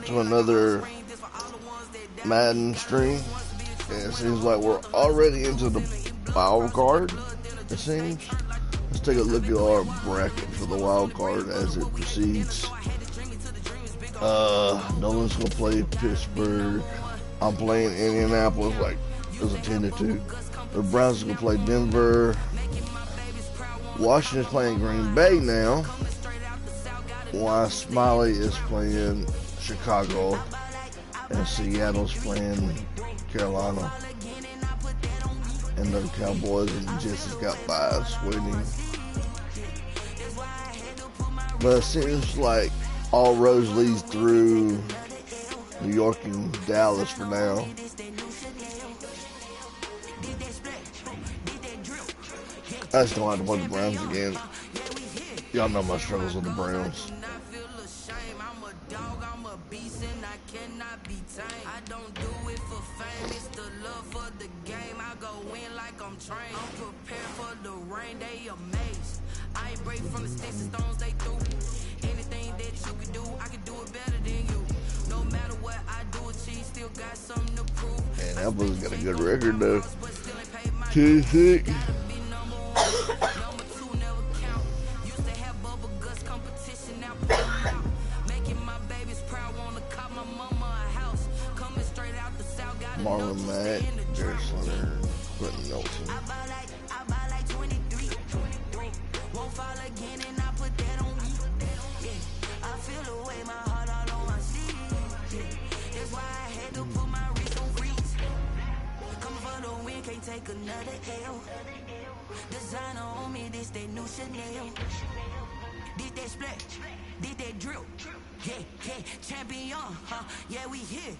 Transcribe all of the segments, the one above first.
to another Madden stream. And it seems like we're already into the wild card, it seems. Let's take a look at our bracket for the wild card as it proceeds. Nolan's gonna play Pittsburgh. I'm playing Indianapolis like it was a 10-2. The Browns are gonna play Denver. Washington's playing Green Bay now, while Smiley is playing Chicago, and Seattle's playing Carolina. And the Cowboys and Jets has got buys waiting. But it seems like all roads leads through New York and Dallas for now. I just don't like to play the Browns again. Y'all know my struggles with the Browns. Man, that boy's got a good record though. 2-6. Marlon Mack, Jerry Slaughter, Quentin Nelson. Take another L. Designer on me, this that new Chanel. This that splash, this that drill. Yeah, yeah, champion, huh? Yeah, we here.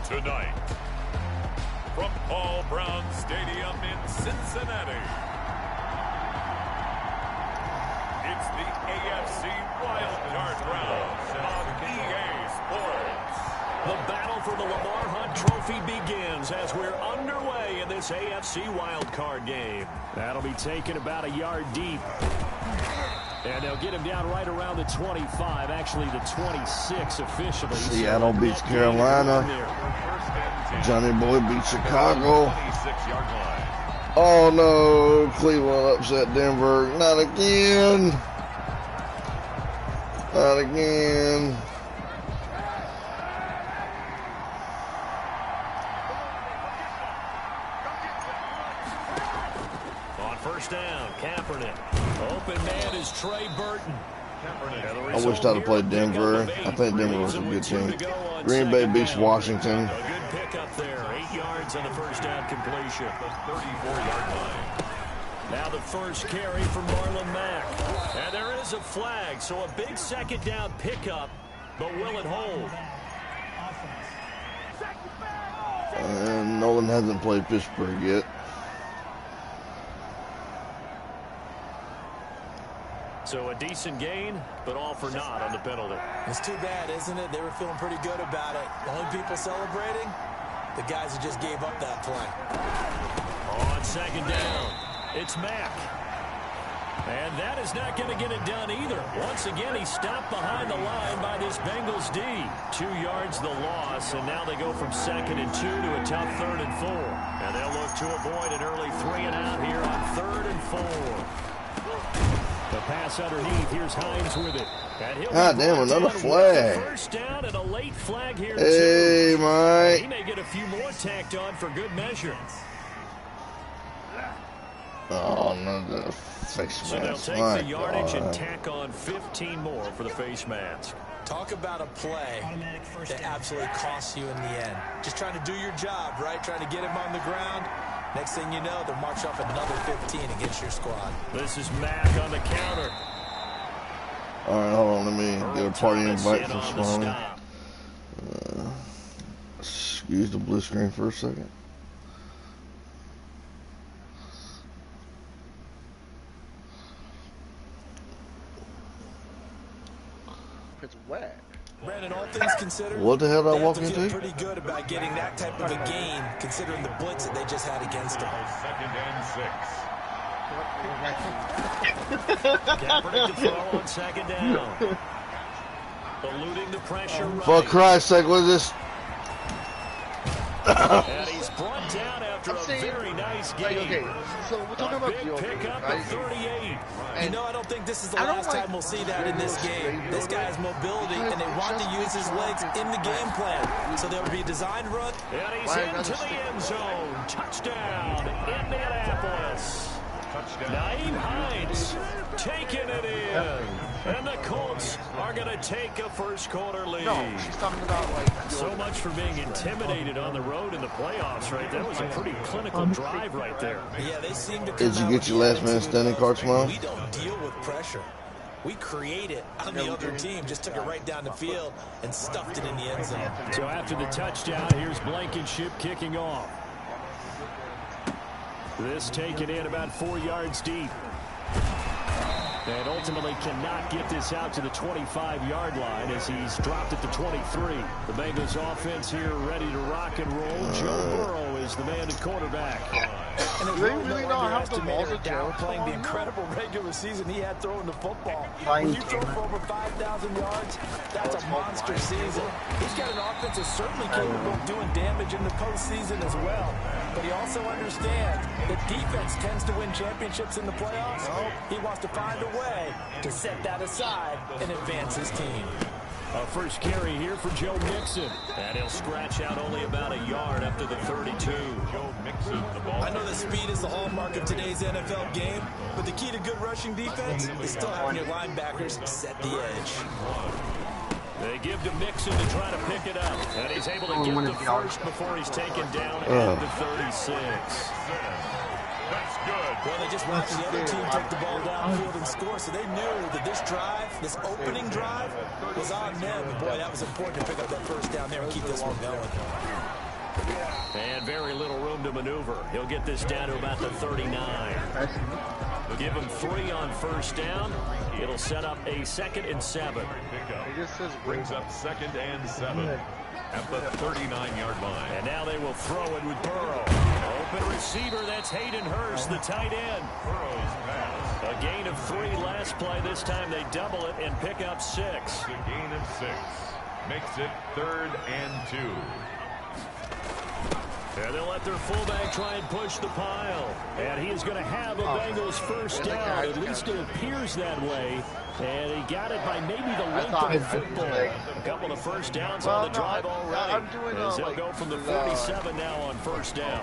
Tonight, from Paul Brown Stadium in Cincinnati, it's the AFC Wildcard Round on EA Sports. The battle for the Lamar Hunt Trophy begins as we're underway in this AFC Wildcard game. That'll be taken about a yard deep. And they'll get him down right around the 25, actually the 26 officially. Seattle beats Carolina. Johnny Boy beats Chicago. Oh no, Cleveland upset Denver. Not again. Not again. On first down, Kaepernick. Open man is Trey Burton. I wish I'd have played Denver. I think Denver was a good team. Green Bay beats Washington. A good pickup there. 8 yards on the first down completion. The 34-yard line. Now the first carry from Marlon Mack. And there is a flag, so a big second down pickup, but will it hold? And Nolan hasn't played Pittsburgh yet. So a decent gain, but all for naught on the penalty. It's too bad, isn't it? They were feeling pretty good about it. The only people celebrating, the guys who just gave up that play. On second down, it's Mack. And that is not going to get it done either. Once again, he stopped behind the line by this Bengals D. 2 yards the loss, and now they go from 2nd and 2 to a tough 3rd and 4. And they'll look to avoid an early 3 and out here on 3rd and 4. The pass underneath. Here's Hines with it. God damn, another flag. First down and a late flag here. Hey, Mike. He may get a few more tacked on for good measure. Oh, no, the face mask. So they'll take the yardage and tack on 15 more for the face mask. Talk about a play that absolutely costs you in the end. Just trying to do your job, right? Trying to get him on the ground. Next thing you know, they'll march off another 15 against your squad. This is Mack on the counter. All right, hold on. Let me get a party invite from Smalley. Excuse the blue screen for a second. It's whack. Brandon, all things considered. considered, What the hell did I they walk have to feel into? pretty good about getting that type of a gain, considering the blitz that they just had against them. Second and 6. Kaepernick to throw on second down. Eluding the pressure. For Christ's sake, what is this? And he's brought down after a very nice game. Okay, so we're talking about Big deodorant, pickup right? of 38. You know, I don't think this is the last time we'll see that in this game. This guy has mobility, and they want to use his legs in the game plan. So there will be a designed run. And he's into the end zone. Touchdown, Indianapolis. Naeem Hines taking it in. And the Colts are going to take a first-quarter lead. No, she's talking about, like, So much for being intimidated on the road in the playoffs, right? That was a pretty clinical drive right there. Yeah, they seem to. Did you get your last man standing card tomorrow? We don't deal with pressure. We create it on the other team. Just took it right down the field and stuffed it in the end zone. So after the touchdown, here's Blankenship kicking off. This taken in about 4 yards deep. And ultimately cannot get this out to the 25-yard line as he's dropped at the 23. The Bengals offense here ready to rock and roll. Joe Burrow is the man at quarterback. And Do they really not have the balls at Joe? Playing the incredible regular season he had throwing the football. When you throw for over 5,000 yards, that's a monster season. He's got an offense that's certainly capable of doing damage in the postseason as well. But he also understands that defense tends to win championships in the playoffs. He wants to find a way to set that aside and advance his team. A first carry here for Joe Mixon. And he'll scratch out only about a yard up to the 32. Joe Mixon, the ball. I know that speed is the hallmark of today's NFL game, but the key to good rushing defense is still having your linebackers set the edge. They give to Mixon to try to pick it up. And he's able to get the first before he's taken down at the 36. That's good. Well, they just watched the other team take the ball downfield and score, so they knew that this drive, this opening drive, was on them. And boy, that was important to pick up that first down there and keep this one going. And very little room to maneuver. He'll get this down to about the 39. Give him 3 on first down. It'll set up a 2nd and 7. Brings up 2nd and 7 at the 39-yard line. And now they will throw it with Burrow. Open receiver, that's Hayden Hurst, the tight end. Burrow's pass. A gain of 3 last play. This time they double it and pick up 6. A gain of 6. Makes it 3rd and 2. And they'll let their fullback try and push the pile. And he is going to have a Bengals first down. At least it appears that way. And he got it by maybe the length of the football. A couple of first downs on the drive already. As he'll go from the 47 now on first down.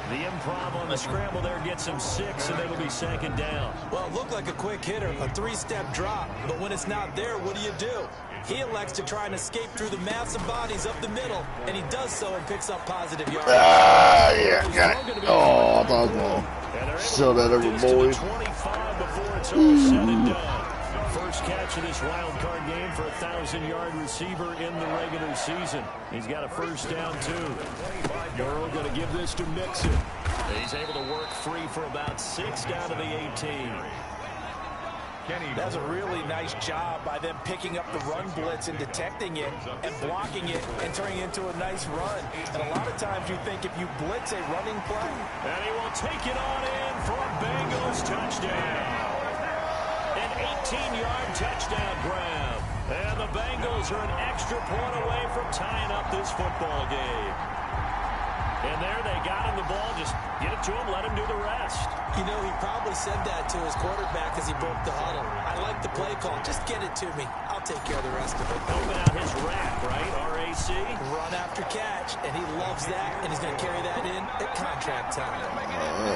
The improv on the scramble there gets him 6, and it'll be 2nd down. Well, it looked like a quick hitter, a 3-step drop. But when it's not there, what do? He elects to try and escape through the massive bodies up the middle, and he does so and picks up positive yards. Yeah, got it. Oh, I thought I was going to sell that over, boys. 25 before it's all said and done. First catch of this wild card game for a 1,000-yard receiver in the regular season. He's got a first down, too. Burrow going to give this to Mixon. He's able to work free for about 6 down to the 18. That's a really nice job by them picking up the run blitz and detecting it and blocking it and turning it into a nice run. And a lot of times you think if you blitz a running play. And he will take it on in for a Bengals touchdown. An 18-yard touchdown grab. And the Bengals are an extra point away from tying up this football game. And there they got him the ball. Just get it to him, let him do the rest. You know, he probably said that to his quarterback as he broke the huddle. I like the play call. Just get it to me. I'll take care of the rest of it. Open out his rack, right? RAC. Run after catch. And he loves that. And he's going to carry that in at contract time.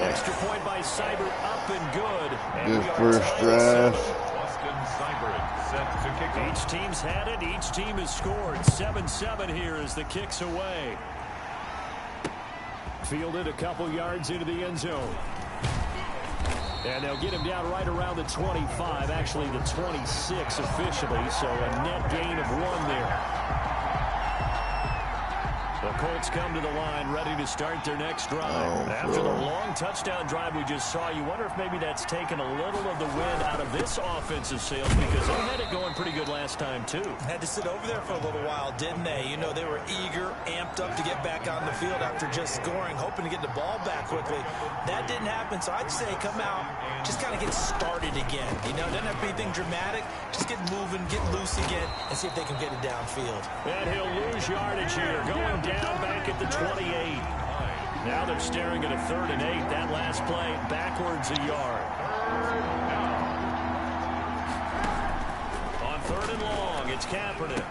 Extra point by Seibert up and good. And Good first drive. Austin Seibert set to kick off. Each team's had it. Each team has scored. 7-7 here as the kick's away. Fielded a couple yards into the end zone. And they'll get him down right around the 25, actually the 26 officially, so a net gain of 1 there. The Colts come to the line ready to start their next drive. After the long touchdown drive we just saw, you wonder if maybe that's taken a little of the wind out of this offensive sails because they had it going pretty good last time, too. Had to sit over there for a little while, didn't they? You know, they were eager, amped up to get back on the field after just scoring, hoping to get the ball back quickly. That didn't happen, so I'd say come out, just kind of get started again. You know, doesn't have to be anything dramatic. Just get moving, get loose again, and see if they can get it downfield. And he'll lose yardage here, going down back at the 28. Now they're staring at a 3rd and 8. That last play, backwards a yard. On 3rd and long, it's Kaepernick.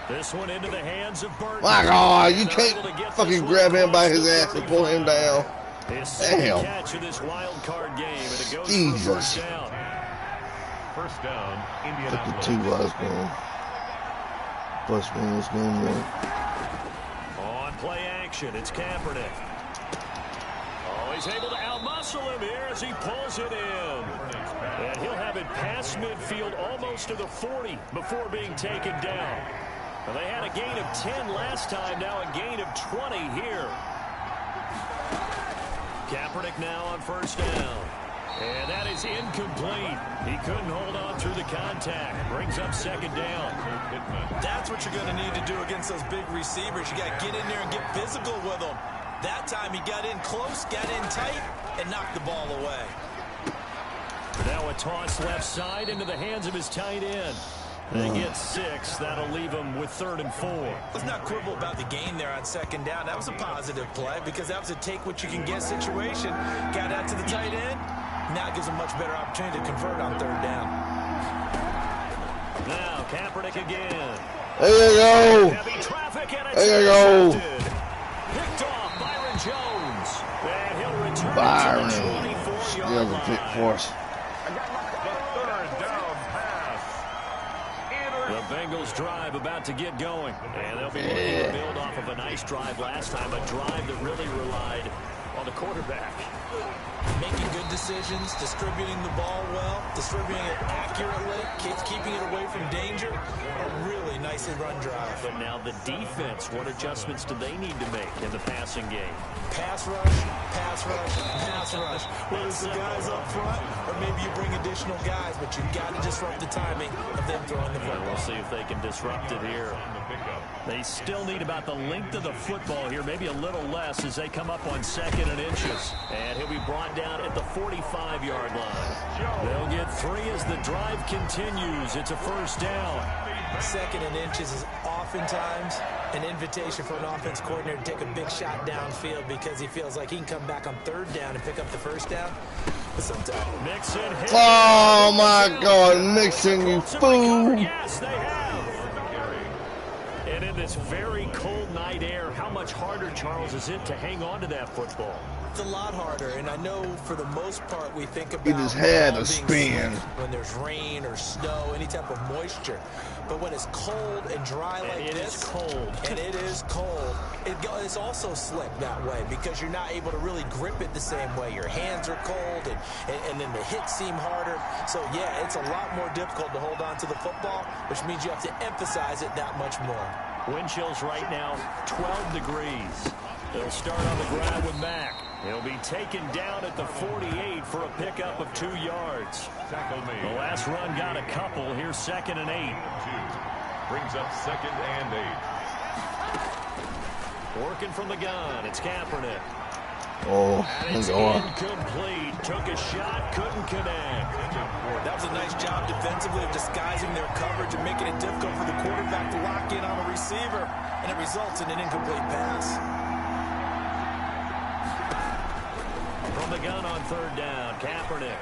This one into the hands of Burton. My God, you can't fucking grab him by his ass and pull him down. Damn. Catch of this wild card game, and it goes for first down. First down, Look Indianapolis. at 2 last game. First win this game, man. On play action, it's Kaepernick. Oh, he's able to outmuscle him here as he pulls it in. And he'll have it past midfield almost to the 40 before being taken down. Well, they had a gain of 10 last time, now a gain of 20 here. Kaepernick now on first down. And that is incomplete. He couldn't hold on through the contact. Brings up second down. That's what you're going to need to do against those big receivers. You got to get in there and get physical with them. That time he got in close, got in tight, and knocked the ball away. Now a toss left side into the hands of his tight end. They get 6. That'll leave him with 3rd and 4. Let's not quibble about the gain there on second down. That was a positive play because that was a take-what-you-can-get situation. Got out to the tight end. Now it gives him much better opportunity to convert on 3rd down. Now Kaepernick again. There you go. Heavy traffic and it's There you go. picked off Byron Jones. And he'll return Byron. to the 24-yard Still the pick line. for us. The Bengals drive about to get going. And they'll be looking to build off of a nice drive last time, a drive that really relied on the quarterback. Making good decisions, distributing the ball well, distributing it accurately, keeping it away from danger. A really nicely run drive. But now the defense, what adjustments do they need to make in the passing game? Pass rush, pass rush, pass rush. Whether it's the guys up front or maybe you bring additional guys, but you've got to disrupt the timing of them throwing the football. We'll see if they can disrupt it here. They still need about the length of the football here, maybe a little less as they come up on 2nd and inches. And he'll be brought down at the 45-yard line. They'll get 3 as the drive continues. It's a first down. 2nd and inches is oftentimes an invitation for an offense coordinator to take a big shot downfield because he feels like he can come back on 3rd down and pick up the first down. But sometimes Mixon hit. Oh, my God. Mixon, you fool. Yes, they have. And in this very cold night air, how much harder, Charles, is it to hang on to that football? it's a lot harder, and I know for the most part we think about He just had a being spin. slick when there's rain or snow, any type of moisture. But when it's cold and dry like this, and it is cold, it's also slick that way because you're not able to really grip it the same way. Your hands are cold, and then the hits seem harder. So, yeah, it's a lot more difficult to hold on to the football, which means you have to emphasize it that much more. Wind chills right now, 12 degrees. They'll start on the ground with Mack. He'll be taken down at the 48 for a pickup of 2 yards. The last run got a couple. Here's 2nd and 8. Brings up 2nd and 8. Working from the gun. It's Kaepernick. Oh, And it's he's on. incomplete. Took a shot, couldn't connect. That was a nice job defensively of disguising their coverage and making it difficult for the quarterback to lock in on a receiver, and it results in an incomplete pass. From the gun on 3rd down, Kaepernick.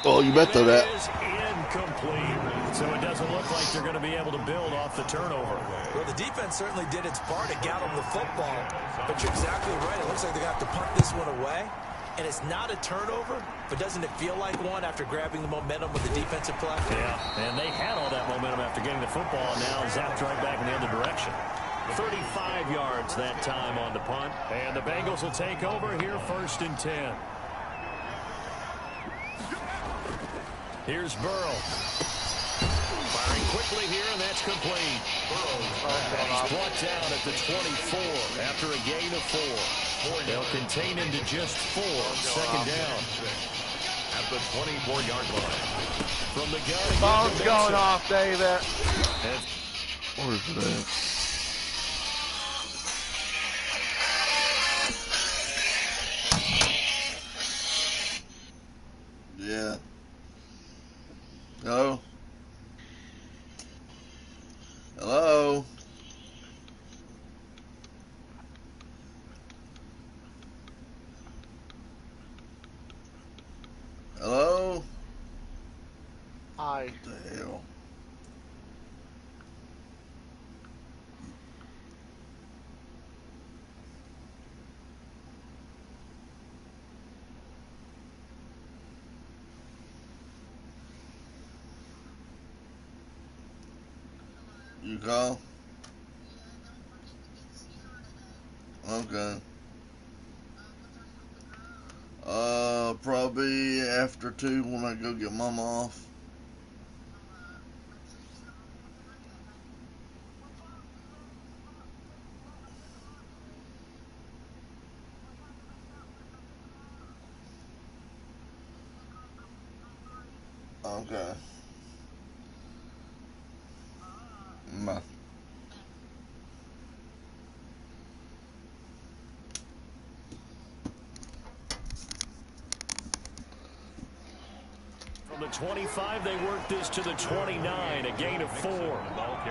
Oh, you bet though that. It is incomplete. So it doesn't look like they're going to be able to build off the turnover. Well, the defense certainly did its part to get them the football, but you're exactly right. It looks like they're going to have to punt this one away. And it's not a turnover, but doesn't it feel like one after grabbing the momentum with the defensive play? Yeah, and they had all that momentum after getting the football, and now zapped right back in the other direction. 35 yards that time on the punt, and the Bengals will take over here 1st and 10. Here's Burrow. Firing quickly here, and that's complete. And he's brought down at the 24 after a gain of 4. They'll contain him to just 4. Second down. At the 24-yard line. From the gun. Phone's going off, David. Where's that? Yeah. Hello? Hello? Hello? Hi. What the hell? You call? Okay. Probably after 2 when I go get Mama off. Okay. Bye. From the 25, they work this to the 29, a gain of 4.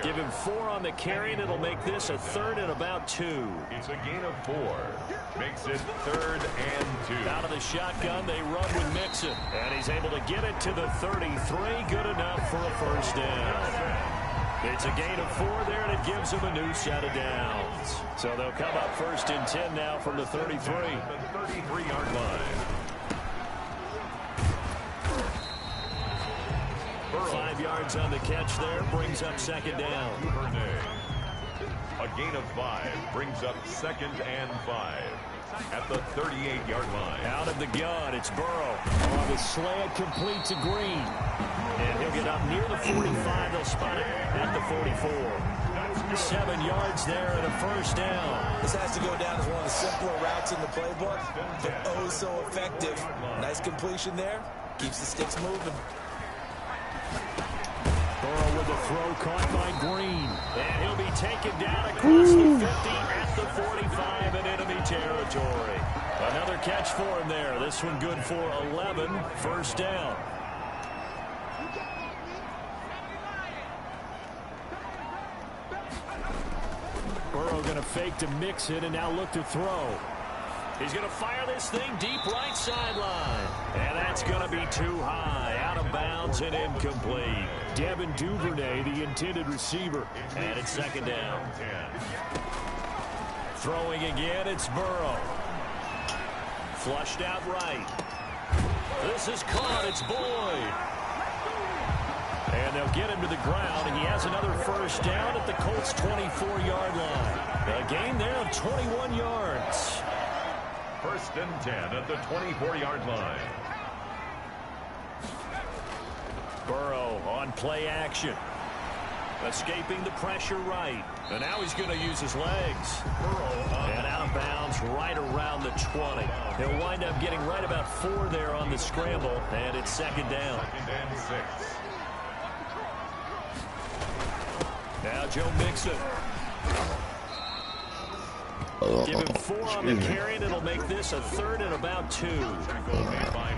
Give him 4 on the carry, and it'll make this a 3rd and about 2. It's a gain of 4. Makes it 3rd and 2. Out of the shotgun, they run with Mixon. And he's able to get it to the 33. Good enough for a first down. It's a gain of 4 there, and it gives them a new set of downs. So they'll come up 1st and 10 now from the 33. The 33-yard line. 5 yards on the catch there, brings up 2nd down. A gain of 5 brings up 2nd and 5 at the 38-yard line. Out of the gun, it's Burrow. On the slant, complete to Green. And he'll get up near the 45. They'll spot it at the 44. 7 yards there and a first down. This has to go down as one of the simpler routes in the playbook, but oh so effective. Nice completion there. Keeps the sticks moving. Burrow with the throw caught by Green. And he'll be taken down across the 50 at the 45 in enemy territory. Another catch for him there. This one good for 11. First down. Burrow going to fake to mix it and now look to throw. He's going to fire this thing deep right sideline. And that's going to be too high. Out of bounds and incomplete. Devin Duvernay, the intended receiver. And it's 2nd down. Throwing again, it's Burrow. Flushed out right. This is caught. It's Boyd. And they'll get him to the ground. And he has another first down at the Colts' 24-yard line. A gain there of 21 yards. 1st and 10 at the 24-yard line. Burrow on play action. Escaping the pressure right. And now he's going to use his legs. And out of bounds right around the 20. He'll wind up getting right about 4 there on the scramble. And it's 2nd down. 2nd and 6. Now Joe Mixon. Give him 4 on the carry, and it'll make this a 3rd and about 2.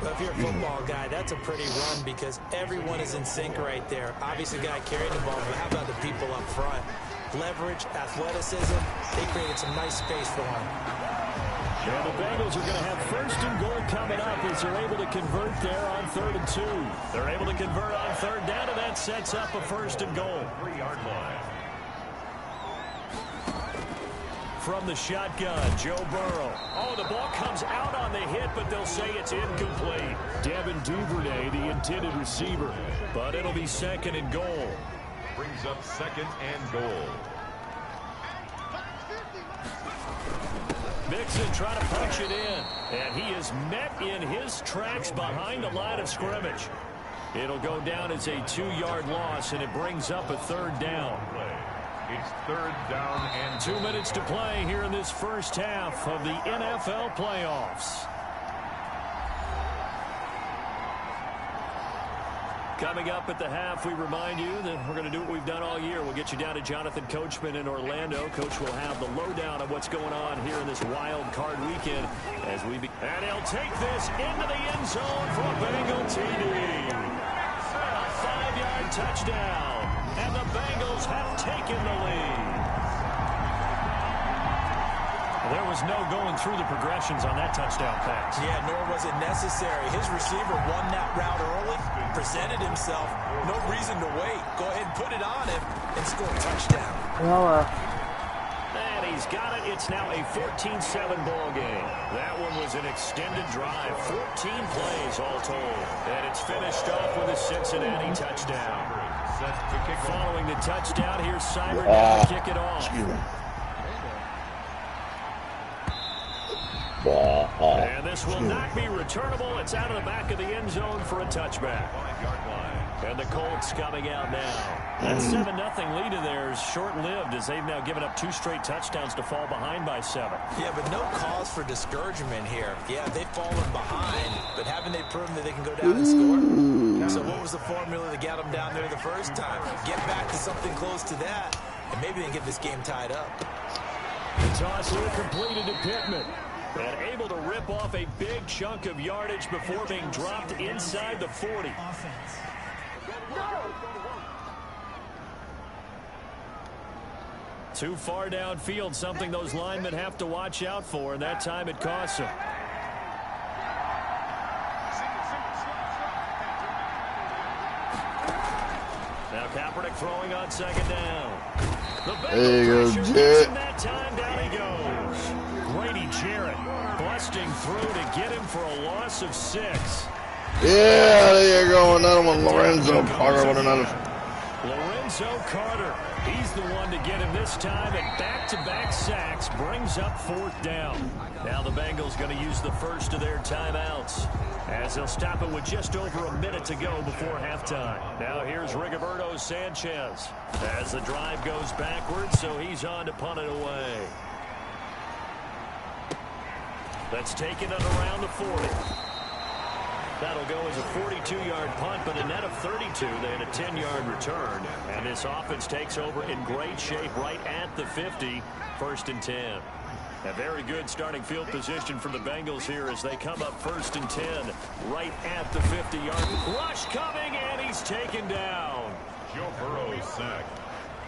But if you're a football guy, that's a pretty run because everyone is in sync right there. Obviously, the guy carrying the ball, but how about the people up front? Leverage, athleticism, they created some nice space for him. Yeah, the Bengals are going to have 1st and goal coming up as they're able to convert there on 3rd and 2. They're able to convert on 3rd down, and that sets up a 1st and goal. 3-yard line. From the shotgun, Joe Burrow. Oh, the ball comes out on the hit, but they'll say it's incomplete. Devin Duvernay, the intended receiver. But it'll be 2nd and goal. Brings up 2nd and goal. Mixon trying to punch it in. And he is met in his tracks behind the line of scrimmage. It'll go down as a 2-yard loss, and it brings up a third down. It's third down and 2 minutes to play here in this first half of the NFL playoffs. Coming up at the half, we remind you that we're going to do what we've done all year. We'll get you down to Jonathan Coachman in Orlando. Coach will have the lowdown of what's going on here in this wild card weekend as we and he'll take this into the end zone for a Bengal TD. A 5-yard touchdown, and the Bengals have taken the lead. There was no going through the progressions on that touchdown pass. Yeah, nor was it necessary. His receiver won that route early, presented himself. No reason to wait. Go ahead and put it on him and score a touchdown. And he's got it. It's now a 14-7 ball game. That one was an extended drive. 14 plays all told. And it's finished off with a Cincinnati touchdown. Following the touchdown, here's Simon to kick it off. And this will not be returnable. It's out of the back of the end zone for a touchback. And the Colts coming out now. That 7-0 lead of theirs short-lived as they've now given up 2 straight touchdowns to fall behind by 7. Yeah, but no cause for discouragement here. Yeah, they've fallen behind, but haven't they proven that they can go down and score? So what was the formula that got them down there the first time? Get back to something close to that, and maybe they can get this game tied up. The toss here completed to Pittman. And able to rip off a big chunk of yardage before being dropped inside the 40. Too far downfield, something those linemen have to watch out for, and that time it costs them. Now Kaepernick throwing on second down. There you go, Jet. That time down he goes. Grady Jarrett busting through to get him for a loss of 6. Yeah, there you go. Another one. Lorenzo Carter with another. Lorenzo Carter. He's the one to get him this time, and back-to-back sacks brings up 4th down. Now the Bengals going to use the first of their timeouts as they'll stop it with just over a minute to go before halftime. Now here's Rigoberto Sanchez as the drive goes backwards, so he's on to punt it away. That's taken it around the 40. That'll go as a 42-yard punt, but a net of 32. They had a 10-yard return. And this offense takes over in great shape right at the 50. 1st and 10. A very good starting field position for the Bengals here as they come up 1st and 10 right at the 50-yard. Rush coming, and he's taken down. Joe Burrow's sacked.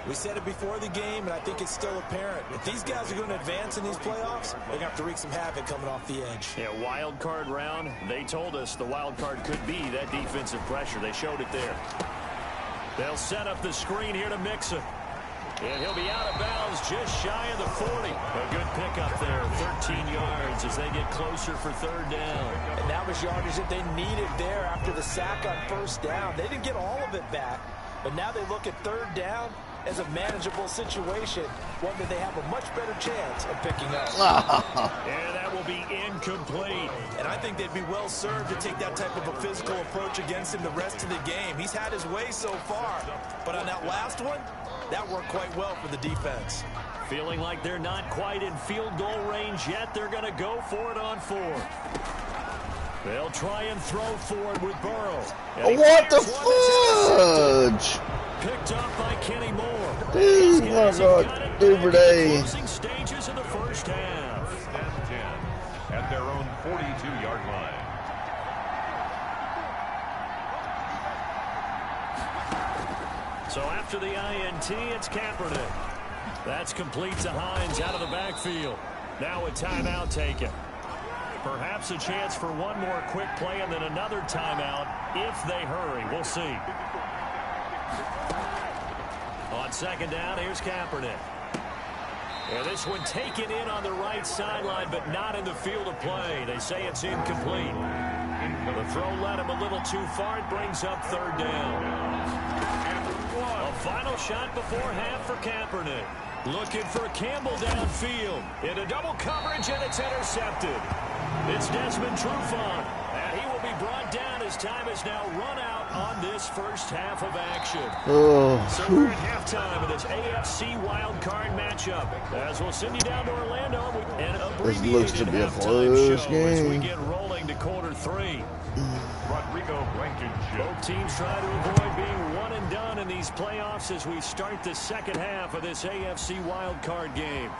We said it before the game, and I think it's still apparent. If these guys are going to advance in these playoffs, they're going to have to wreak some havoc coming off the edge. Yeah, wild card round. They told us the wild card could be that defensive pressure. They showed it there. They'll set up the screen here to Mixon. And he'll be out of bounds just shy of the 40. A good pickup there, 13 yards as they get closer for 3rd down. And that was yardage that they needed there after the sack on 1st down. They didn't get all of it back, but now they look at 3rd down as a manageable situation, one that they have a much better chance of picking up. And that will be incomplete. And I think they'd be well served to take that type of a physical approach against him the rest of the game. He's had his way so far, but on that last one, that worked quite well for the defense. Feeling like they're not quite in field goal range yet, they're going to go for it on 4th. They'll try and throw forward with Burrow. What the fudge? Picked up by Kenny Moore. Dude, my God, Uber Day. Closing stages of the first half. 10 at their own 42-yard line. So after the INT, it's Kaepernick. That's complete to Hines out of the backfield. Now a timeout taken. Perhaps a chance for one more quick play and then another timeout if they hurry. We'll see. On 2nd down, here's Kaepernick. And this one taken in on the right sideline, but not in the field of play. They say it's incomplete. The throw led him a little too far. It brings up 3rd down. A final shot before half for Kaepernick. Looking for Campbell downfield. Into double coverage, and it's intercepted. It's Desmond Trufant, and he will be brought down as time has now run out on this first half of action. Oh, so we're at halftime of this AFC wild card matchup. As we'll send you down to Orlando and this looks to be a close game as we get rolling to quarter 3. Rodrigo Blankenship. Both teams try to avoid being one and done in these playoffs as we start the second half of this AFC wild card game.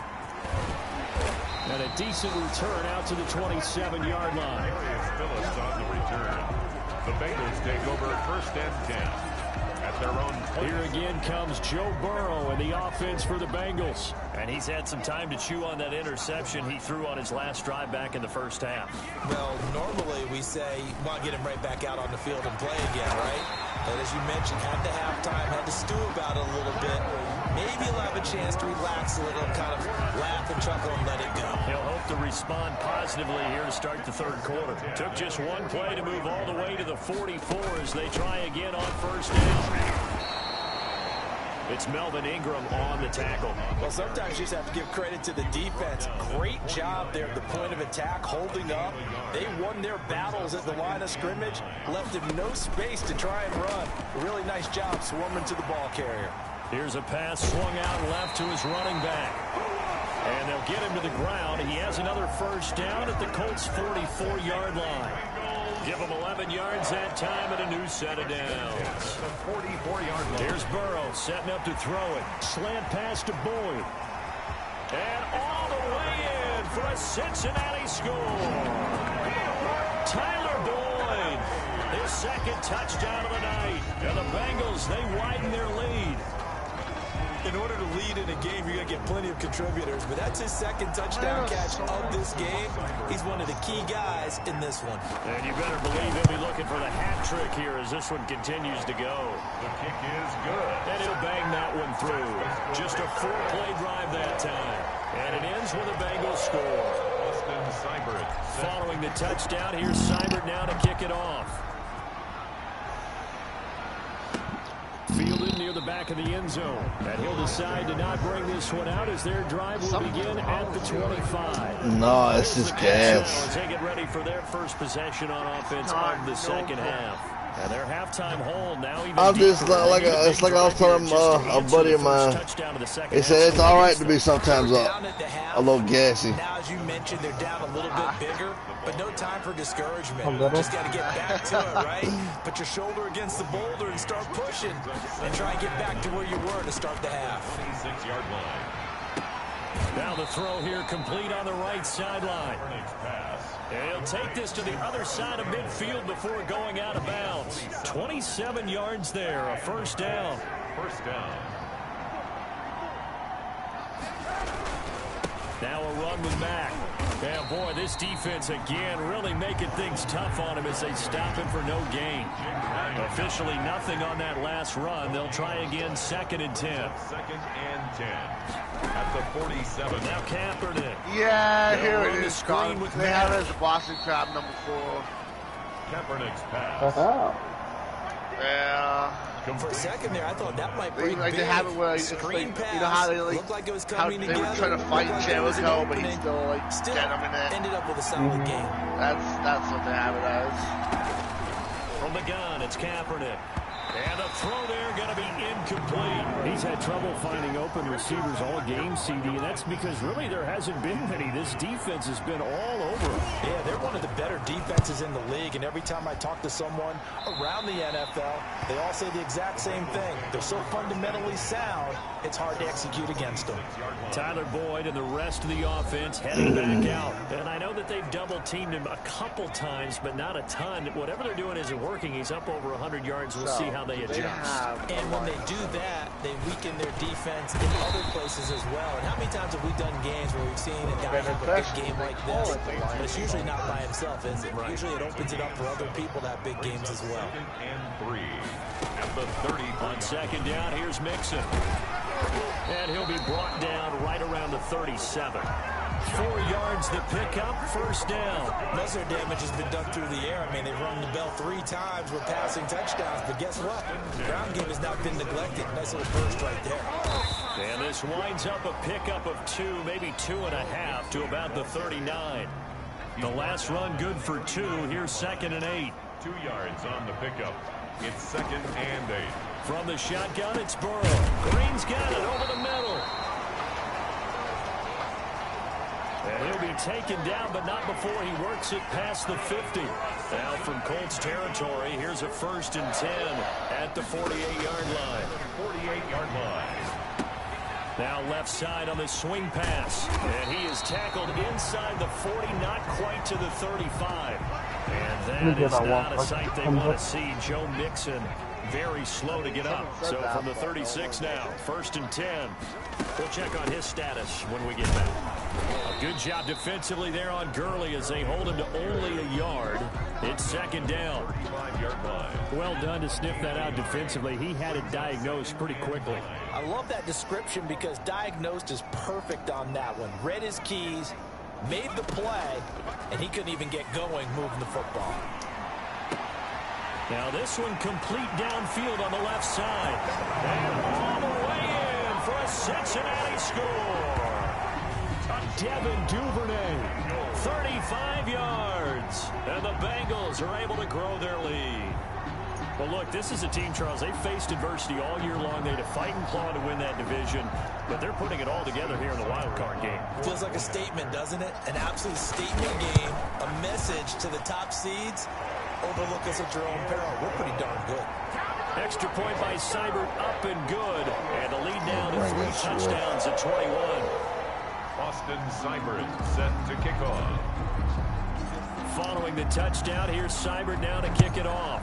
And a decent return out to the 27-yard line. Phillips on the return. The Bengals take over first and 10 at their own place. Here again comes Joe Burrow in the offense for the Bengals. And he's had some time to chew on that interception he threw on his last drive back in the first half. Well, normally we say, want to get him right back out on the field and play again, right? But as you mentioned, had the halftime, had to stew about it a little bit. Maybe he'll have a chance to relax a little, kind of laugh and chuckle and let it go. He'll hope to respond positively here to start the third quarter. Took just one play to move all the way to the 44 as they try again on first down. It's Melvin Ingram on the tackle. Well, sometimes you just have to give credit to the defense. Great job there at the point of attack, holding up. They won their battles at the line of scrimmage, left him no space to try and run. A really nice job swarming to the ball carrier. Here's a pass swung out left to his running back. And they'll get him to the ground. He has another first down at the Colts' 44-yard line. Give him 11 yards that time and a new set of downs. 44-yard line. Here's Burrow setting up to throw it. Slant pass to Boyd. And all the way in for a Cincinnati score. Tyler Boyd, his second touchdown of the night. And the Bengals, they widen their lead. In order to lead in a game, you're going to get plenty of contributors, but that's his second touchdown catch of this game. He's one of the key guys in this one. And you better believe he'll be looking for the hat trick here as this one continues to go. The kick is good. And he'll bang that one through. Just a 4-play drive that time. And it ends with a Bengals score. Austin Seibert. Following the touchdown, here's Seibert now to kick it off. Fielded near the back of the end zone. And he'll decide to not bring this one out as their drive will begin at the 25. no, it's just gas. They get ready for their first possession on offense of the second half. And their halftime hold now even I'm just it's like I was telling a buddy of mine. He said it's all right to be sometimes a little gassy. Now, as you mentioned, they're down a little bit bigger, but no time for discouragement. Just got to get back to it, right? Put your shoulder against the boulder and start pushing, and try and get back to where you were to start the half. 26-yard line. Now the throw here complete on the right sideline. Pass. And he'll take this to the other side of midfield before going out of bounds. 27 yards there, a first down. First down. Now a run with Mack. And boy, this defense again really making things tough on him as they stop him for no gain. Officially nothing on that last run. They'll try again, 2nd and 10. 2nd and 10 at the 47. Now Kaepernick. Yeah, They'll here run it the is. screen with They have it Mack. as a Boston Crab number 4. Kaepernick's pass. Yeah. For a second there, I thought that might They break like big. to have it where it's Screen like, pass. you know how they like Looked like it was how coming they together. were trying to fight Looked like there was an Jericho, but he opening. still like Still get him in there. ended up with a solid game. That's what they have it as. From the gun, it's Kaepernick. And a throw there going to be incomplete. He's had trouble finding open receivers all game, CD, and that's because really there hasn't been many. This defense has been all over him. Yeah, they're one of the better defenses in the league, and every time I talk to someone around the NFL, they all say the exact same thing. They're so fundamentally sound, it's hard to execute against them. Tyler Boyd and the rest of the offense heading back out. And I know that they've double-teamed him a couple times, but not a ton. Whatever they're doing isn't working. He's up over 100 yards. We'll see how they adjust. And when they do that, they weaken their defense in other places as well. And how many times have we done games where we've seen a guy have a big game like this? But it's usually not by himself, is it? Usually it opens it up for other people to have big games as well. 2nd and 3 at the 30. On 2nd down, here's Mixon. And he'll be brought down right around the 37. 4 yards the pickup, first down. Most of their damage has been done through the air. I mean, they've rung the bell 3 times with passing touchdowns, but guess what? The ground game has not been neglected. Nice little burst right there. And this winds up a pickup of 2, maybe 2.5 to about the 39. The last run good for 2. Here's 2nd and 8. 2 yards on the pickup. It's 2nd and 8. From the shotgun, it's Burrow. Green's got it over the middle. And he'll be taken down, but not before he works it past the 50. Now from Colts territory, here's a 1st and 10 at the 48-yard line. 48-yard line. Now left side on the swing pass. And he is tackled inside the 40, not quite to the 35. And that is not a sight they want to see. Joe Mixon very slow to get up. So from the 36 now, 1st and 10. We'll check on his status when we get back. A good job defensively there on Gurley as they hold him to only a yard. It's 2nd down. 5-yard line. Well done to sniff that out defensively. He had it diagnosed pretty quickly. I love that description because diagnosed is perfect on that one. Read his keys, made the play, and he couldn't even get going moving the football. Now this one complete downfield on the left side. And all the way in for a Cincinnati score. Devin Duvernay, 35 yards. And the Bengals are able to grow their lead. Well, look, this is a team, Charles. They faced adversity all year long. They had to fight and claw to win that division. But they're putting it all together here in the wild card game. Feels like a statement, doesn't it? An absolute statement game. A message to the top seeds. Overlook us at your own peril. We're pretty darn good. Extra point by Seibert, up and good. And the lead now to 3 touchdowns at 21. Austin Seibert set to kick off. Following the touchdown, here's Seibert now to kick it off.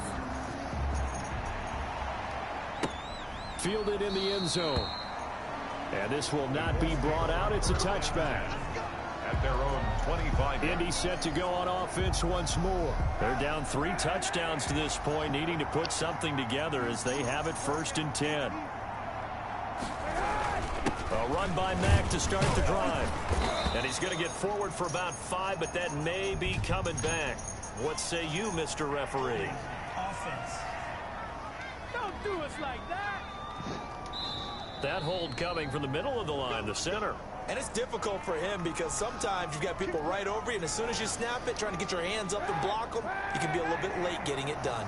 Fielded in the end zone. And this will not be brought out. It's a touchback. At their own 25. Indy set to go on offense once more. They're down 3 touchdowns to this point, needing to put something together as they have it 1st and 10. A run by Mack to start the drive. And he's going to get forward for about 5, but that may be coming back. What say you, Mr. Referee? Offense. Don't do us like that. That hold coming from the middle of the line, the center. And it's difficult for him because sometimes you've got people right over you, and as soon as you snap it, trying to get your hands up and block them, you can be a little bit late getting it done.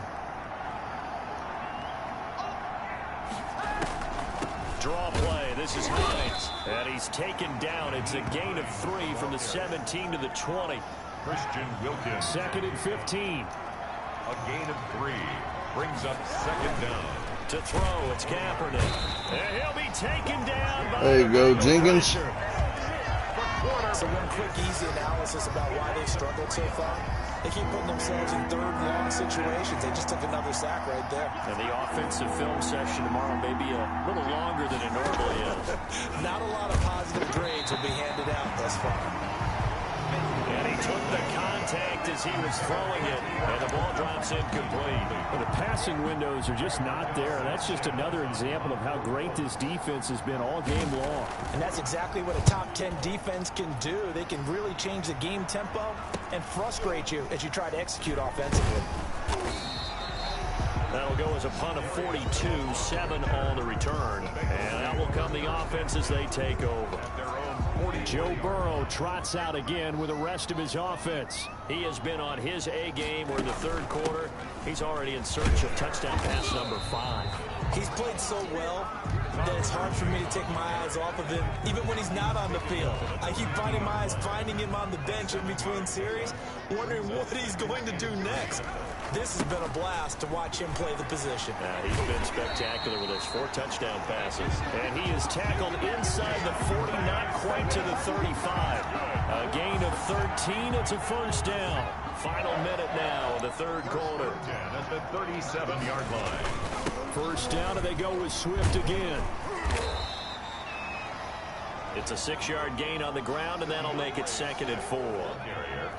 Draw play. This is Hines. And he's taken down. It's a gain of 3 from the 17 to the 20. Christian Wilkins. 2nd and 15. A gain of 3. Brings up 2nd down. To throw, it's Kaepernick. And he'll be taken down by There you go, Jenkins. So one quick, easy analysis about why they struggled so far. They keep putting themselves in 3rd and long situations. They just took another sack right there. And the offensive film session tomorrow may be a little longer than it normally is. Not a lot of positive grades will be handed out thus far. And he took the contact as he was throwing it, and the ball drops incomplete. Well, the passing windows are just not there. That's just another example of how great this defense has been all game long. And that's exactly what a top 10 defense can do. They can really change the game tempo and frustrate you as you try to execute offensively. That'll go as a punt of 42, 7 on the return. And that will come the offense as they take over. Joe Burrow trots out again with the rest of his offense. He has been on his A game. We're in the 3rd quarter. He's already in search of touchdown pass number 5. He's played so well that it's hard for me to take my eyes off of him, even when he's not on the field. I keep finding my eyes finding him on the bench in between series, wondering what he's going to do next. This has been a blast to watch him play the position. He's been spectacular with those 4 touchdown passes. And he is tackled inside the 40, not quite to the 35. A gain of 13. It's a 1st down. Final minute now of the 3rd quarter. At the 37-yard line. 1st down, and they go with Swift again. It's a 6-yard gain on the ground, and that'll make it 2nd and 4.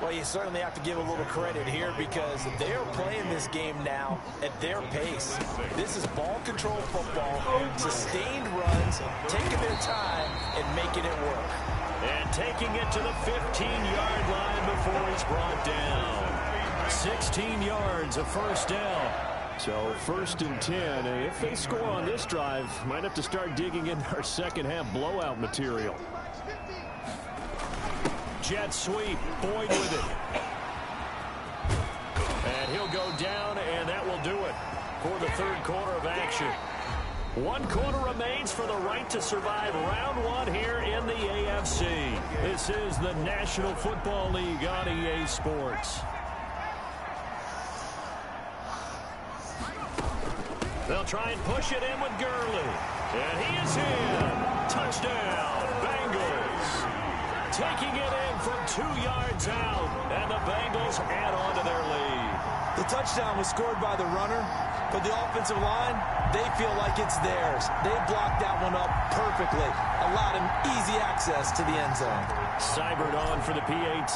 Well, you certainly have to give a little credit here because they're playing this game now at their pace. This is ball control football, sustained runs, taking their time and making it work. And taking it to the 15-yard line before he's brought down. 16 yards, a 1st down. So 1st and 10, and if they score on this drive, might have to start digging into our second half blowout material. Jet sweep, Boyd with it. And he'll go down the third quarter of action. 1 quarter remains for the right to survive round 1 here in the AFC. This is the National Football League on EA Sports. They'll try and push it in with Gurley. And he is in. Touchdown, Bengals. Taking it in from 2 yards out. And the Bengals add on to their lead. The touchdown was scored by the runner, but the offensive line, they feel like it's theirs. They blocked that one up perfectly, allowed him easy access to the end zone. Seibert on for the PAT.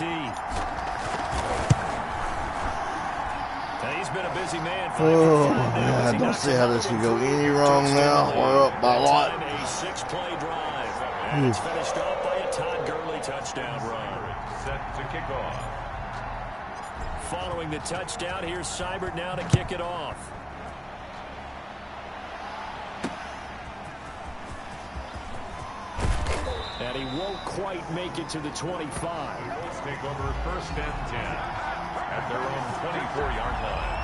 He's been a busy man. Oh, man, I don't see how this can go any wrong now. We're up by a lot. A 6-play drive. And it's finished off by a Todd Gurley touchdown run. Set to kick off. Following the touchdown, here's Seibert now to kick it off. And he won't quite make it to the 25. Let's take over 1st and 10 at their own 24-yard line.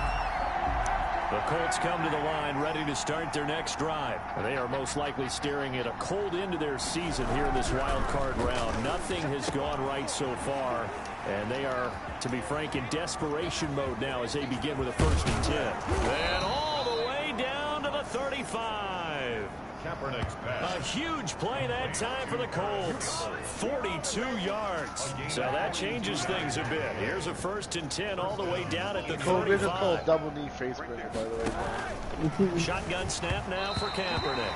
The Colts come to the line ready to start their next drive. They are most likely staring at a cold end to their season here in this wild card round. Nothing has gone right so far, and they are, to be frank, in desperation mode now as they begin with a 1st and 10. And all the way down to the 35. Kaepernick's pass. A huge play that time for the Colts. 42 yards. So that changes things a bit. Here's a 1st and 10 all the way down at the 35. Double knee face breaker, by the way. Shotgun snap now for Kaepernick.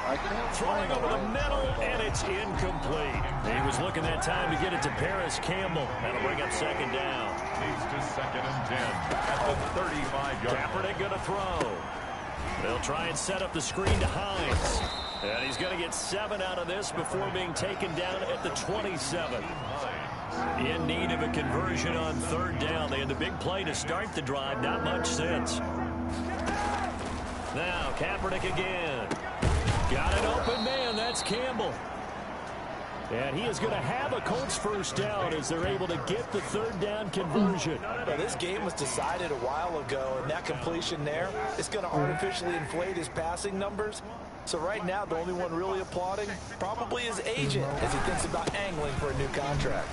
Throwing over the middle, and it's incomplete. He was looking that time to get it to Paris Campbell. That'll bring up 2nd down. Leads to 2nd and 10 at the 35-yard. Kaepernick going to throw. They'll try and set up the screen to Hines. And he's going to get 7 out of this before being taken down at the 27. In need of a conversion on 3rd down. They had the big play to start the drive. Not much since. Now Kaepernick again. Got an open man. That's Campbell. And he is going to have a Colts 1st down as they're able to get the 3rd down conversion. Well, this game was decided a while ago, and that completion there is going to artificially inflate his passing numbers. So right now, the only one really applauding probably his agent as he thinks about angling for a new contract.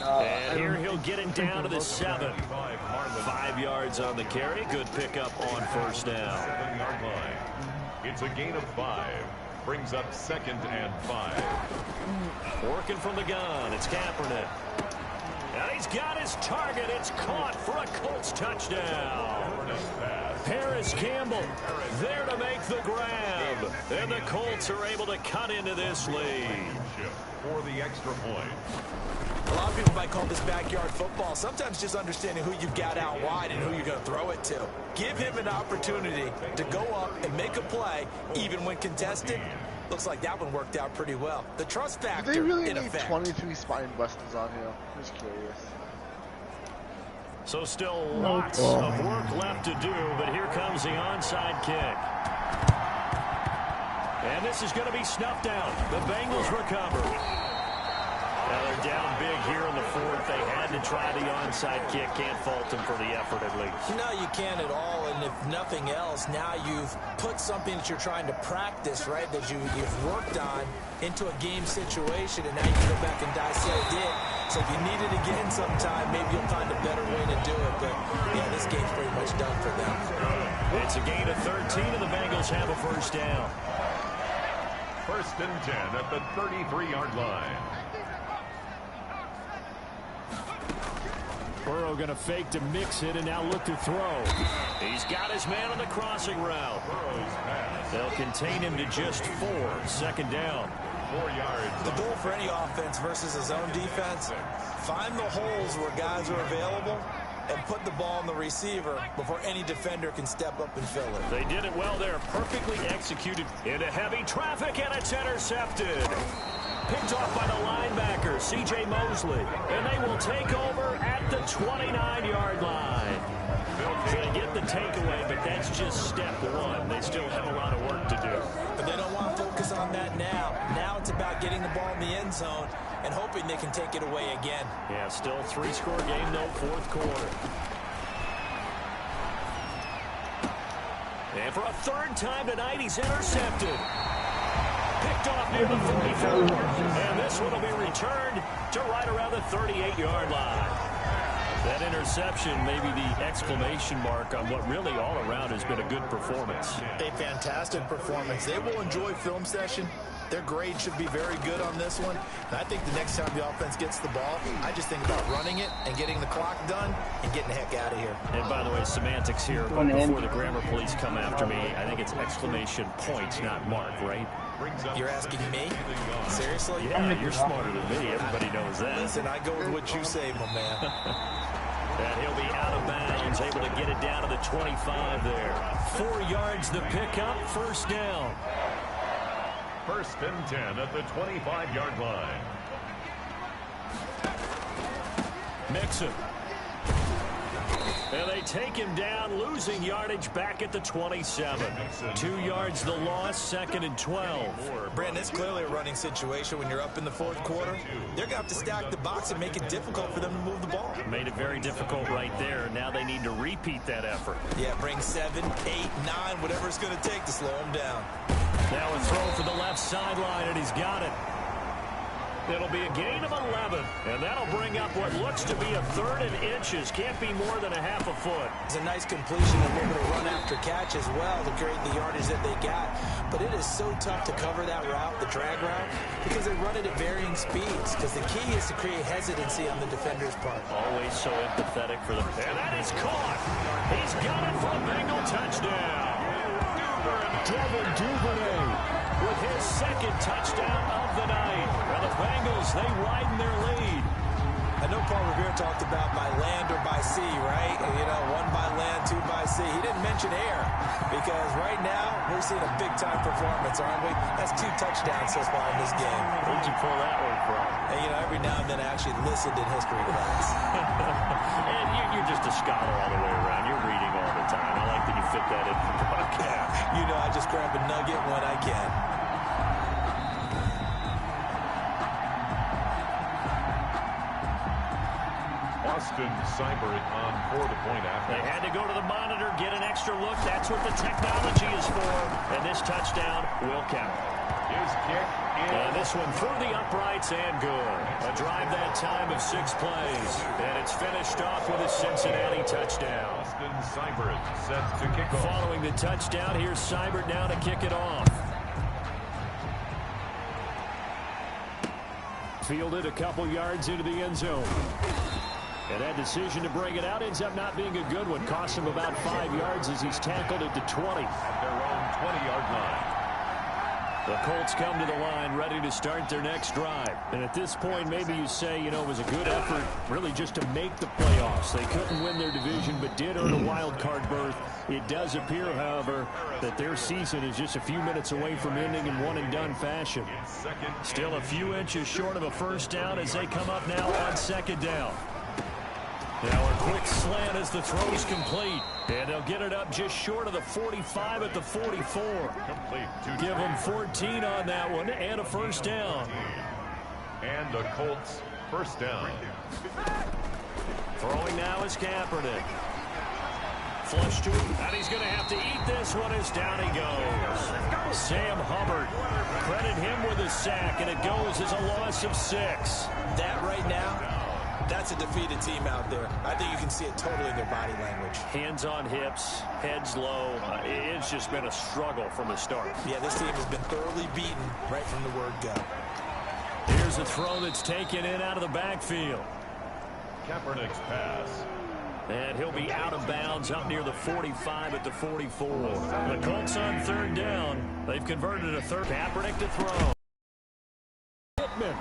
And here he'll get it down to the 7. 5 yards on the carry. Good pickup on 1st down. 7-yard line. It's a gain of 5. Brings up 2nd and 5. Working from the gun. It's Kaepernick. And he's got his target. It's caught for a Colts touchdown. Paris Campbell there to make the grab. And the Colts are able to cut into this lead. For the extra point. A lot of people might call this backyard football. Sometimes just understanding who you've got out wide and who you're going to throw it to. Give him an opportunity to go up and make a play, even when contested. Looks like that one worked out pretty well. The trust factor They really in need effect. 23 spine busters on here. I'm just curious. So still lots of work left to do, but here comes the onside kick. And this is going to be snuffed out. The Bengals recover. Now they're down big here in the 4th. They had to try the onside kick. Can't fault them for the effort at least. No, you can't at all. And if nothing else, now you've put something that you're trying to practice, right, that you've worked on into a game situation, and now you can go back and dissect it. So if you need it again sometime, maybe you'll find a better way to do it. But, yeah, this game's pretty much done for them. It's a gain of 13, and the Bengals have a 1st down. 1st and 10 at the 33-yard line. Burrow going to fake to mix it and now look to throw. He's got his man on the crossing route. They'll contain him to just 4. 2nd down. 4 yards. The goal for any offense versus a zone defense, find the holes where guys are available and put the ball on the receiver before any defender can step up and fill it. They did it well there. Perfectly executed into heavy traffic, and it's intercepted. Picked off by the linebacker, C.J. Mosley. And they will take over at the 29-yard line. They get the takeaway, but that's just step 1. They still have a lot of work to do. But they don't want to focus on that now. Now it's about getting the ball in the end zone and hoping they can take it away again. Yeah, still 3-score game, though, 4th quarter. And for a third time tonight, he's intercepted. Picked off near the 44. And this one will be returned to right around the 38-yard line. That interception may be the exclamation mark on what really all around has been a good performance. A fantastic performance. They will enjoy film session. Their grade should be very good on this one. And I think the next time the offense gets the ball, I just think about running it and getting the clock done and getting the heck out of here. And by the way, semantics here, but before the grammar police come after me, I think it's exclamation point, not mark, right? You're asking me? Seriously? Yeah, you're smarter than me. Everybody knows that. Listen, I go with what you say, my man. And he'll be out of bounds, able to get it down to the 25 there. 4 yards the pickup, first down. First and 10 at the 25-yard line. Mixon. And they take him down, losing yardage back at the 27. 2 yards the loss, second and 12. Brandon, it's clearly a running situation when you're up in the fourth quarter. They're going to have to stack the box and make it difficult for them to move the ball. Made it very difficult right there. Now they need to repeat that effort. Yeah, bring 7, 8, 9, whatever it's going to take to slow them down. Now a throw for the left sideline, and he's got it. It'll be a gain of 11, and that'll bring up what looks to be a third and inches. Can't be more than a half a foot. It's a nice completion, a little bit of run after catch as well to create the yardage that they got. But it is so tough to cover that route, the drag route, because they run it at varying speeds. Because the key is to create hesitancy on the defender's part. Always so empathetic for them. And that is caught. He's got it for a Bengal touchdown. Devin Duvernay with his second touchdown of the night. And the Bengals, they widen their lead. I know Paul Revere talked about by land or by sea, right? You know, 1 by land, 2 by sea. He didn't mention air because right now we're seeing a big-time performance, aren't we? That's 2 touchdowns so far in this game. Where'd you pull that one from? And, you know, every now and then I actually listened in history class. And you're just a scholar all the way around. You're reading all the time. I like that you fit that in for the podcast. You know, I just grab a nugget when I can. Austin Seibert on for the point after. They had to go to the monitor, get an extra look. That's what the technology is for. And this touchdown will count. His kick is... And this one through the uprights and good. A drive that time of 6 plays. And it's finished off with a Cincinnati touchdown. Austin Seibert set to kick off. Following the touchdown, here's Seibert now to kick it off. Fielded a couple yards into the end zone. And that decision to bring it out ends up not being a good one. Cost him about 5 yards as he's tackled it to 20. At their own 20-yard line. The Colts come to the line ready to start their next drive. And at this point, maybe you say, you know, it was a good effort really just to make the playoffs. They couldn't win their division but did earn a wild card berth. It does appear, however, that their season is just a few minutes away from ending in one-and-done fashion. Still a few inches short of a first down as they come up now on second down. Now a quick slant as the throw's complete. And they'll get it up just short of the 45 at the 44. Complete. Give them 14 on that one and a first down. And the Colts first down. Throwing now is Kaepernick. Flush to him, and he's going to have to eat this one as down he goes. Sam Hubbard, credit him with a sack, and it goes as a loss of 6. That right now, that's a defeated team out there. I think you can see it totally in their body language. Hands on hips, heads low. It's just been a struggle from the start. Yeah, this team has been thoroughly beaten right from the word go. Here's a throw that's taken in out of the backfield. Kaepernick's pass. And he'll be out of bounds up near the 45 at the 44. The Colts on third down. They've converted a third. Kaepernick to throw. Pittman.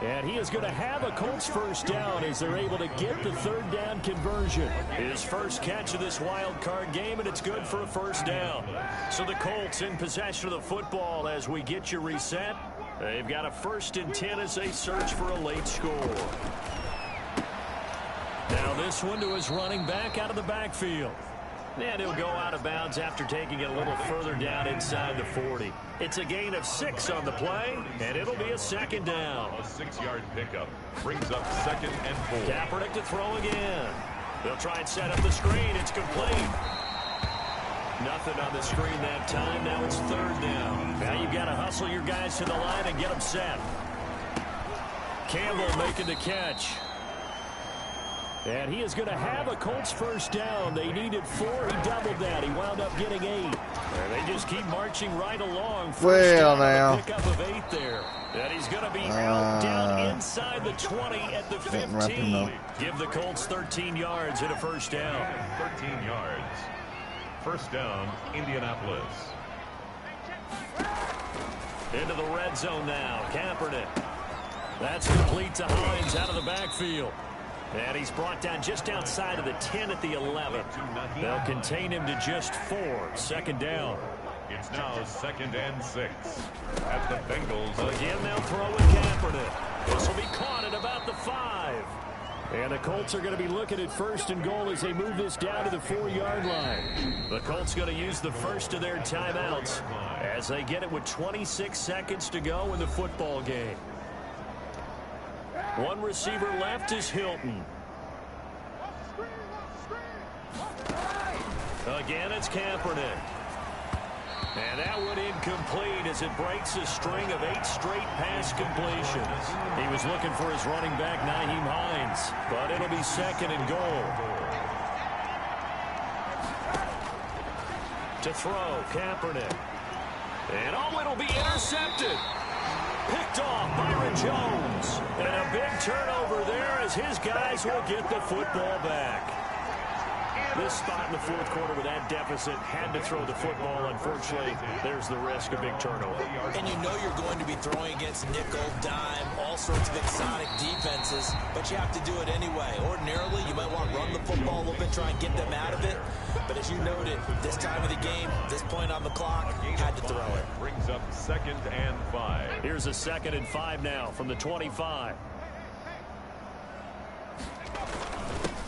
And he is going to have a Colts first down as they're able to get the third down conversion. His first catch of this wild card game, and it's good for a first down. So the Colts in possession of the football as we get you reset. They've got a 1st and 10 as they search for a late score. Now this one to his running back out of the backfield. And he'll go out of bounds after taking it a little further down inside the 40. It's a gain of 6 on the play, and it'll be a second down. A 6-yard pickup brings up 2nd and 4. Kaepernick to throw again. They'll try and set up the screen. It's complete. Nothing on the screen that time. Now it's third down. Now you've got to hustle your guys to the line and get them set. Campbell making the catch. And he is going to have a Colts first down. They needed 4. He doubled that. He wound up getting 8. And they just keep marching right along. Well, now. Pickup of 8 there. And he's going to be out down inside the 20 at the 15. Give the Colts 13 yards and a first down. 13 yards. First down, Indianapolis. Into the red zone now. Kaepernick. That's complete to Hines out of the backfield. And he's brought down just outside of the 10 at the 11. They'll contain him to just 4. Second down. It's now 2nd and 6. At the Bengals. Again, they'll throw with Kaepernick. This will be caught at about the 5. And the Colts are going to be looking at first and goal as they move this down to the 4-yard line. The Colts going to use the first of their timeouts as they get it with 26 seconds to go in the football game. One receiver left is Hilton. Again, it's Kaepernick. And that one incomplete as it breaks a string of 8 straight pass completions. He was looking for his running back, Nyheim Hines, but it'll be second and goal. To throw, Kaepernick. And it'll be intercepted. Picked off Byron Jones. And a big turnover there as his guys will get the football back. This spot in the fourth quarter with that deficit had to throw the football. Unfortunately, there's the risk of big turnover. And you know you're going to be throwing against nickel, dime, all sorts of exotic defenses, but you have to do it anyway. Ordinarily, you might want to run the football a little bit, try and get them out of it. But as you noted, this time of the game, this point on the clock, had to throw it. Brings up 2nd and 5. Here's a 2nd and 5 now from the 25.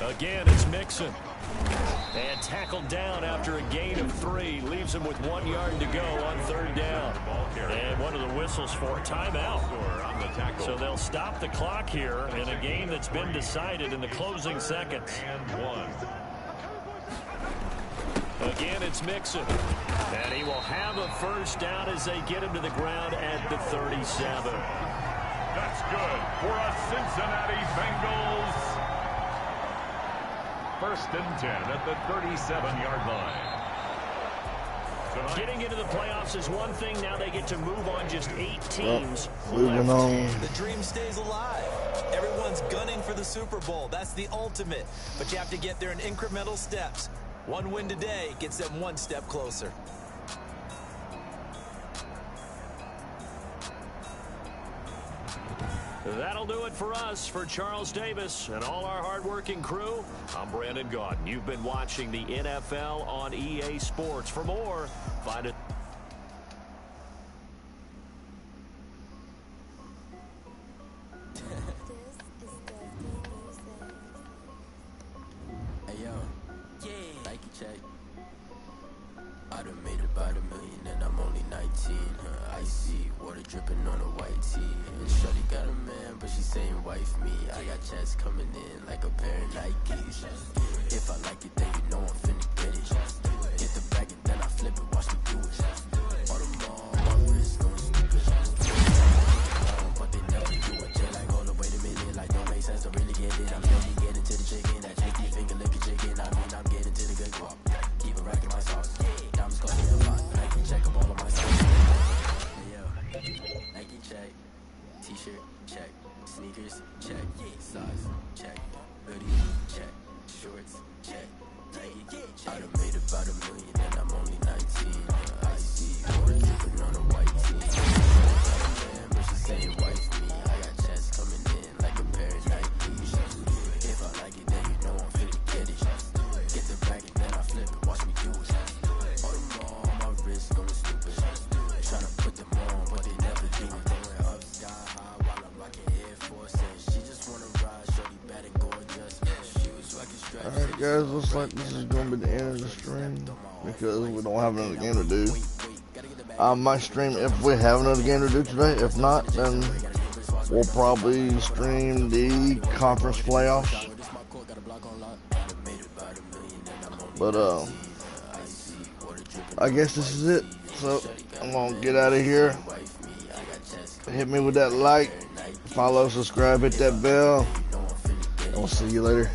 Again, it's Mixon. And tackled down after a gain of 3. Leaves him with 1 yard to go on third down. And one of the whistles for a timeout. So they'll stop the clock here in a game that's been decided in the closing seconds. And 1. Again, it's Mixon. And he will have a first down as they get him to the ground at the 37. That's good for a Cincinnati Bengals. 1st and 10 at the 37-yard line. Tonight, getting into the playoffs is one thing. Now they get to move on just 8 teams. Moving on. The dream stays alive. Everyone's gunning for the Super Bowl. That's the ultimate. But you have to get there in incremental steps. One win today gets them 1 step closer. That'll do it for us. For Charles Davis and all our hardworking crew, I'm Brandon Gaudin. You've been watching the NFL on EA Sports. For more, find it. Hey yo, Nike check. I done made about $1 million and I'm only 19. Icy water dripping on a white tee. And shorty got a man, but she saying wife me. I got checks coming in like a pair of Nikes. If I like it, then you know I'm finna get it. Get the bag and then I flip it, watch me do it. All the mall, my wrist going stupid. But they never do it. Just like, hold up, wait a minute, like don't make sense to really get it. I'm ready to get into the chicken, that chicky finger licking chicken. I mean, I'm getting to the good guap. Keep it racking my sauce. Diamonds costing a lot. Nike check up all of my sauce. Hey yo, Nike check. T-shirt check. Sneakers check. Size check. Hoodie check. Shorts check. Nike check. I done made about $1 million and I'm only 19. I see water dripping on a white tee. Man, but she saying wife me. I got checks coming in like a pair of Nikes. If I like it, then you know I'm finna get it. Get the bag and then I flip it. Watch me do it. All the mall, my wrist going stupid. Tryna put them on, but they never do it. Going up sky high while I'm rocking Air Force. She just wanna ride, shorty bad and gorgeous. She was rocking stripes. Alright guys, looks like this is going to be the end of the stream because we don't have another game to do. I might stream if we have another game to do today. If not, then we'll probably stream the conference playoffs. But I guess this is it. So I'm gonna get out of here. Hit me with that like, follow, subscribe, hit that bell, and we'll see you later.